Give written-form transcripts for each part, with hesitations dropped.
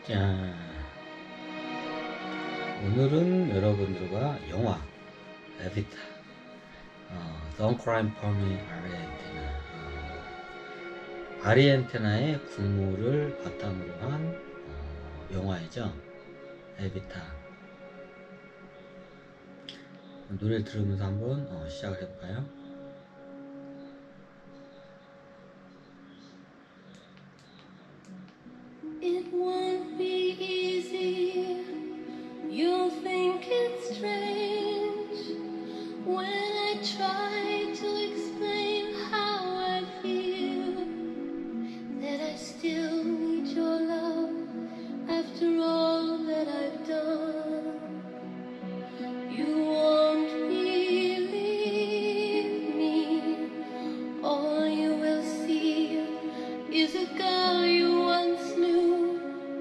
자, 오늘은 여러분들과 영화 에비타, Don't Cry for Me, 아리엔테나의 국모를 바탕으로 한 영화이죠. 에비타. 노래 들으면서 한번 시작을 해볼까요? It won't be easy. You'll think it's strange when I try to explain how I feel. That I still need your love after all that I've done. You won't believe me. All you will see is a girl you once knew,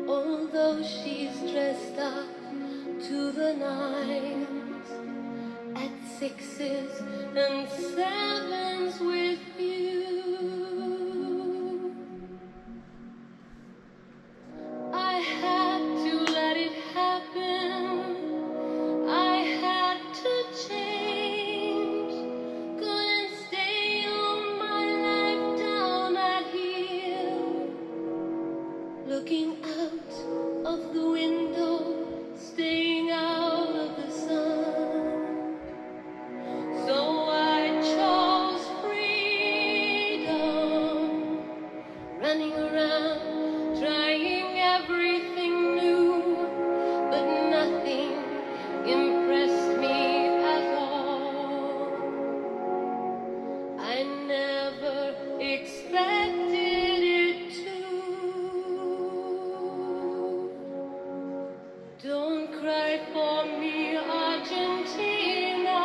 although she's dressed up to the nines, at sixes and sevens with you. I had to let it happen. I had to change. Couldn't stay all my life down at heel, looking out of the window, staying out of the sun. So I chose freedom, running around, trying everything new, but nothing impressed me at all. I never expected it to. Don't cry for me, Argentina.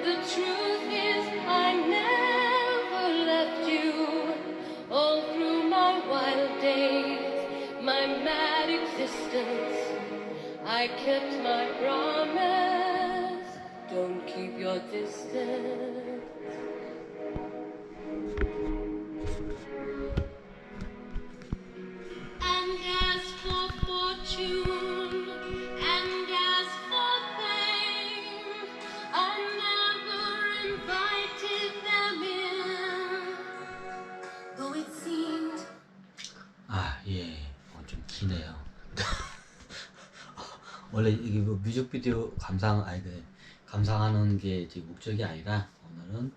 The truth is I never left you. All through my wild days, my mad existence, I kept my promise. Don't keep your distance. And as for fortune, and as for fame, I never invited them in. Though it seemed 예, 좀 기네요. 원래 이게 뭐 뮤직비디오 감상하는 게 제 목적이 아니라 오늘은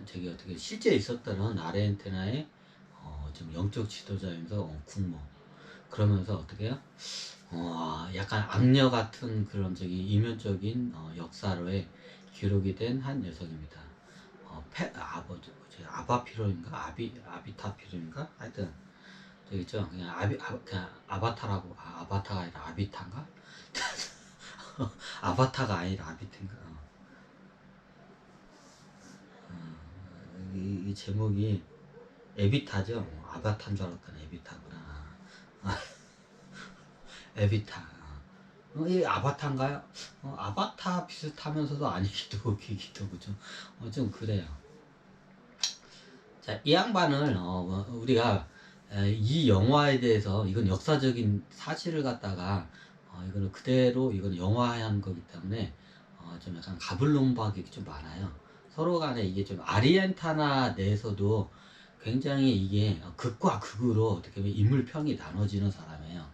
저기 어떻게 실제 있었던 아르헨티나의 좀 영적 지도자이면서 국모, 그러면서 어떻게 해요? 약간 악녀 같은 그런 저기 이면적인 역사로의 기록이 된 한 여성입니다. 아바피로인가 아비타피로인가 하여튼 저기 있죠. 그냥 아바타라고, 아바타가 아니라 아비타인가? 아바타가 아니라 아비타인가? 이 제목이 에비타죠. 아바타인 줄 알았더니 에비타구나. 에비타. 이 아바타인가요? 아바타 비슷하면서도 아니기도 하기도 그죠. 좀 그래요. 자, 이 양반을 우리가 이 영화에 대해서, 이건 역사적인 사실을 갖다가 이거는 그대로 이건 영화한 거기 때문에 좀 약간 가불론박이 좀 많아요. 서로 간에 이게 좀 아리엔타나 내에서도 굉장히 이게 극과 극으로 어떻게 보면 인물평이 나눠지는 사람이에요.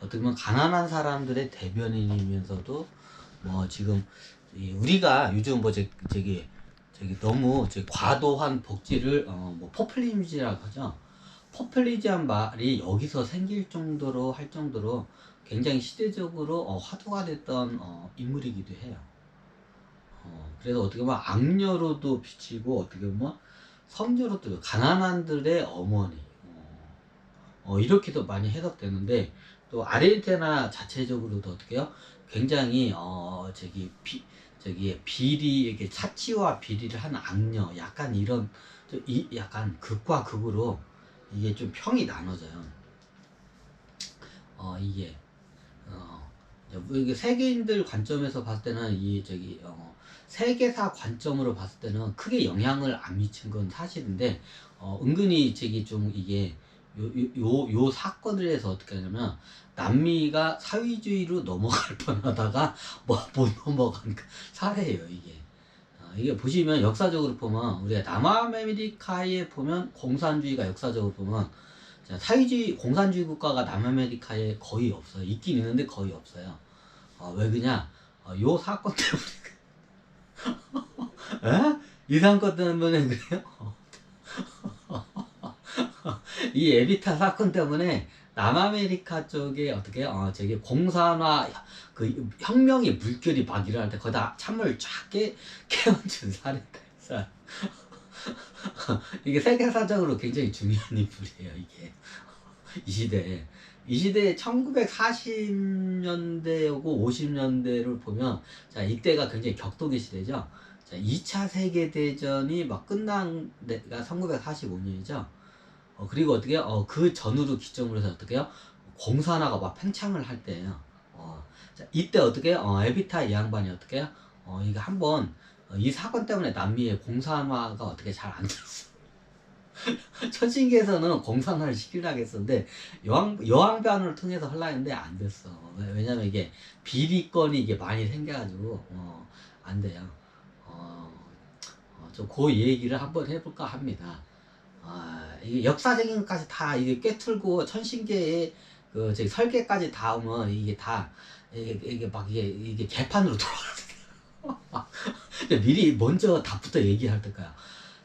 어떻게 보면 가난한 사람들의 대변인이면서도 뭐 지금 우리가 요즘 뭐 저기 너무 과도한 복지를 뭐 포퓰리즘이라고 하죠. 포퓰리즘한 말이 여기서 생길 정도로 할 정도로 굉장히 시대적으로 화두가 됐던 인물이기도 해요. 그래서 어떻게 보면 악녀로도 비치고 어떻게 보면 성녀로도, 가난한들의 어머니, 이렇게도 많이 해석되는데, 또 아르헨티나 자체적으로도 어떻게 해요? 굉장히 저기 비리, 이렇게 사치와 비리를 하는 악녀, 약간 이런 약간 극과 극으로 이게 좀 평이 나눠져요. 이게 이게 세계인들 관점에서 봤을 때는 이 세계사 관점으로 봤을 때는 크게 영향을 안 미친 건 사실인데, 은근히 좀 이게 요 사건을 해서 어떻게 하냐면 남미가 사회주의로 넘어갈 뻔하다가 뭐 못 넘어간 그 사례예요 이게. 이게 보시면 역사적으로 보면 우리가 남아메리카에 보면 공산주의가 역사적으로 보면 자, 사회주의 공산주의 국가가 남아메리카에 거의 없어요. 있긴 있는데 거의 없어요. 왜 그냐? 요 사건 때문에 에? 이 사건 때문에 그래요? 이 에비타 사건 때문에 남아메리카 쪽에 어떻게 저기 공산화 그 혁명의 물결이 막 일어날 때 거기다 찬물 쫙 깨얹은 사례가 있어요. 이게 세계사적으로 굉장히 중요한 인물이에요 이게. 이 시대에 1940년대하고 50년대를 보면 자 이때가 굉장히 격동의 시대죠. 자 2차 세계대전이 막 끝난 데가 1945년이죠. 그리고 어떻게 그 전후로 기점으로 해서 어떻게 요 공산화가 막 팽창을 할 때예요. 자, 이때 어떻게 에비타 이 양반이 어떻게 요 이게 한번 이 사건 때문에 남미의 공산화가 어떻게 잘 안 됐어. 천신계에서는 공산화를 시키려고 했었는데 여왕반을 통해서 하려고 했는데 안 됐어. 왜냐면 이게 비리건이 이게 많이 생겨가지고 안 돼요. 좀 그 얘기를 한번 해볼까 합니다. 이게 역사적인 것까지 다 이게 꿰뚫고 천신계의 그 저기 설계까지 다 오면 이게 다 이게 막 이게 개판으로 돌아가요. 미리 먼저 답부터 얘기할 때까요.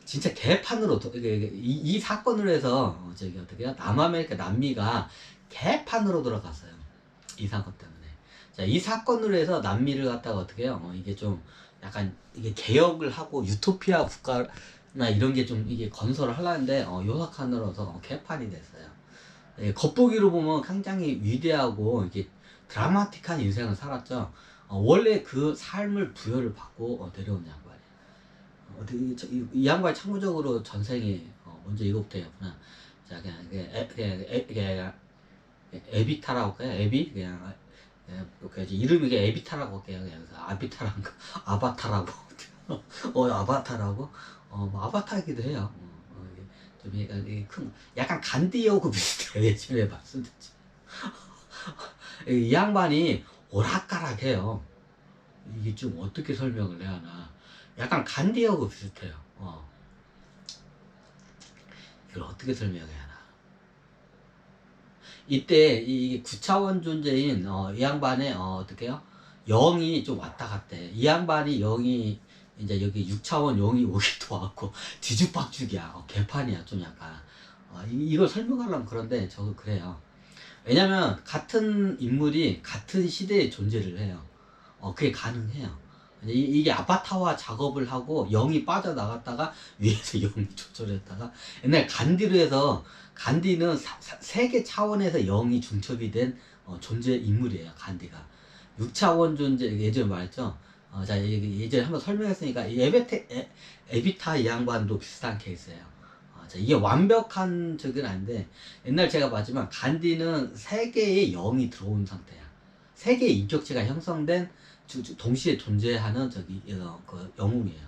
진짜 개판으로 이 사건으로 해서 저기 어떻게요? 남아메리카 남미가 개판으로 돌아갔어요. 이 사건 때문에. 자, 이 사건으로 해서 남미를 갖다가 어떻게 해요? 이게 좀 약간 이게 개혁을 하고 유토피아 국가나 이런 게 좀 이게 건설을 하려는데 요 사건으로서 개판이 됐어요. 겉보기로 보면 굉장히 위대하고 이게 드라마틱한 인생을 살았죠. 원래 그 삶을 부여를 받고 내려온 양반이에요. 이 양반이 참고적으로 전생에 먼저 이거부터 했구나. 자 그냥 에비타라고 할까요? 에비 그냥 이름이 그냥 에비타라고 할게요. 그냥 아비타라고 아바타라고 아바타라고 뭐 아바타이기도 해요. 이게 좀 약간 간디하고 비슷해요. 예전에 말씀드렸죠. 이 양반이 오락가락해요. 이게 좀 어떻게 설명을 해야 하나. 약간 간디하고 비슷해요. 이걸 어떻게 설명해야 하나. 이때 이게 9차원 존재인 이 양반의 어떻게요? 영이 좀 왔다 갔대. 이 양반이 영이 이제 여기 6차원 영이 오기도 하고 뒤죽박죽이야. 개판이야 좀 약간. 이걸 설명하려면 그런데 저도 그래요. 왜냐면 같은 인물이 같은 시대에 존재를 해요. 그게 가능해요. 이게 아바타와 작업을 하고 영이 빠져나갔다가 위에서 영이 조절했다가 옛날 간디로 해서 간디는 세계 차원에서 영이 중첩이 된 존재 인물이에요. 간디가 6차원 존재 예전에 말했죠. 자 예전에 한번 설명했으니까 이 에비타 이 양반도 비슷한 케이스예요. 자, 이게 완벽한 적은 아닌데 옛날 제가 봤지만 간디는 세계의 영이 들어온 상태야. 세계의 인격체가 형성된 동시에 존재하는 그 영웅이에요.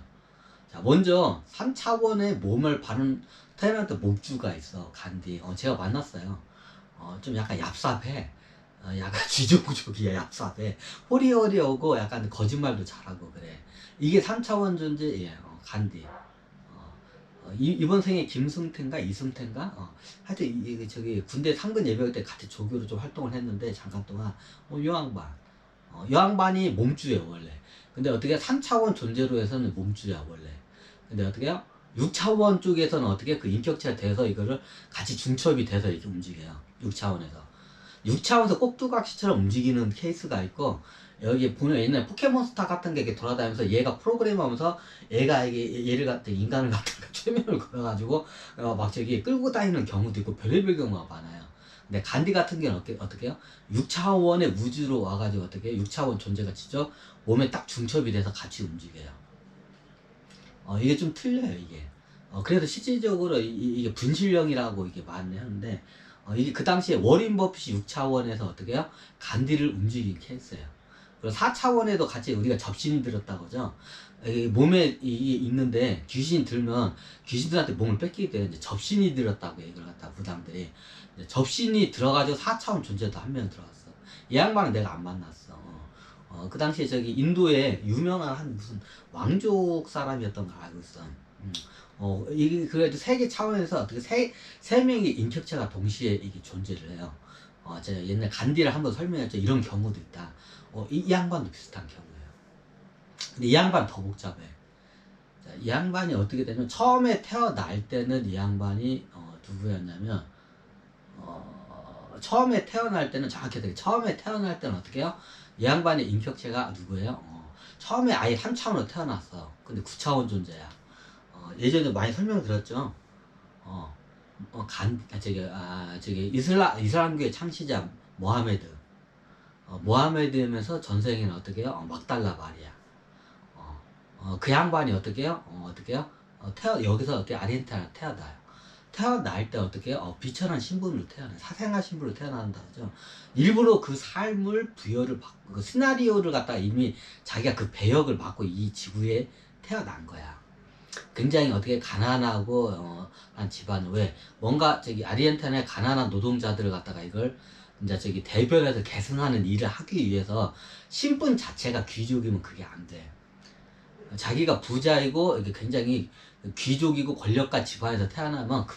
자, 먼저 3차원의 몸을 바른 태어났던 몸주가 있어. 간디. 제가 만났어요. 좀 약간 얍삽해. 약간 쥐조구족이야. 얍삽해. 호리호리하고 약간 거짓말도 잘하고 그래. 이게 3차원 존재예요. 간디. 이번 생에 김승태인가 이승태인가 하여튼 저기 군대 상근 예배할 때 같이 조교로 좀 활동을 했는데 잠깐 동안 여왕반이 몸주예요 원래. 근데 어떻게 3차원 존재로 해서는 몸주야 원래. 근데 어떻게요? 6차원 쪽에서는 어떻게 그 인격체가 돼서 이거를 같이 중첩이 돼서 이렇게 움직여요. 6차원에서 꼭두각시처럼 움직이는 케이스가 있고 여기 보면 옛날 포켓몬스타 같은 게 이렇게 돌아다니면서 얘가 프로그램하면서 얘가 얘를 갖다 인간을 갖다가 최면을 걸어가지고 막 저기 끌고 다니는 경우도 있고 별의별 경우가 많아요. 근데 간디 같은 경우는 어떻게 해요? 6차원의 우주로 와가지고 어떻게 해요? 6차원 존재가 직접 몸에 딱 중첩이 돼서 같이 움직여요. 이게 좀 틀려요 이게. 그래서 실질적으로 이게 분실령이라고 이게 많이 하는데 이게 그 당시에 워린 버핏이 6차원에서 어떻게 해요? 간디를 움직인 케이스예요. 그리고 4차원에도 같이 우리가 접신이 들었다고 하죠. 이 몸에 있는데 귀신이 들면 귀신들한테 몸을 뺏기게 돼요. 이제 접신이 들었다고 이걸 갖다 무당들이. 이제 접신이 들어가지고 4차원 존재도 한 명 들어갔어. 이 양반은 내가 안 만났어. 그 당시에 저기 인도에 유명한 한 무슨 왕족 사람이었던 걸 알고 있어. 이게 그래도 세계 차원에서 어떻게 세 명의 인격체가 동시에 이게 존재를 해요. 제가 옛날 간디를 한번 설명했죠. 이런 경우도 있다. 이 양반도 비슷한 경우예요. 근데 이 양반 더 복잡해. 자, 이 양반이 어떻게 되면 처음에 태어날 때는 이 양반이 누구였냐면 처음에 태어날 때는 정확히 어떻게 처음에 태어날 때는 어떻게 해요? 이 양반의 인격체가 누구예요? 처음에 아예 3차원으로 태어났어. 근데 9차원 존재야. 예전에 많이 설명드렸죠. 저기 이슬람교의 창시자 모하메드. 모하메드면서 전생에는 어떻게 해요? 막달라 마리아. 그 양반이 어떻게 해요? 여기서 어떻게 아르헨티나에 태어나요. 태어날 때 어떻게 해요? 비천한 신분으로 태어나요. 사생아 신분으로 태어난다 하죠. 일부러 그 삶을 부여를 받고, 그 시나리오를 갖다가 이미 자기가 그 배역을 맡고 이 지구에 태어난 거야. 굉장히 어떻게 가난하고, 한 집안, 왜, 뭔가 저기 아르헨티나의 가난한 노동자들을 갖다가 이걸 이제 저기 대변해서 계승하는 일을 하기 위해서 신분 자체가 귀족이면 그게 안 돼. 자기가 부자이고 이게 굉장히 귀족이고 권력가 집안에서 태어나면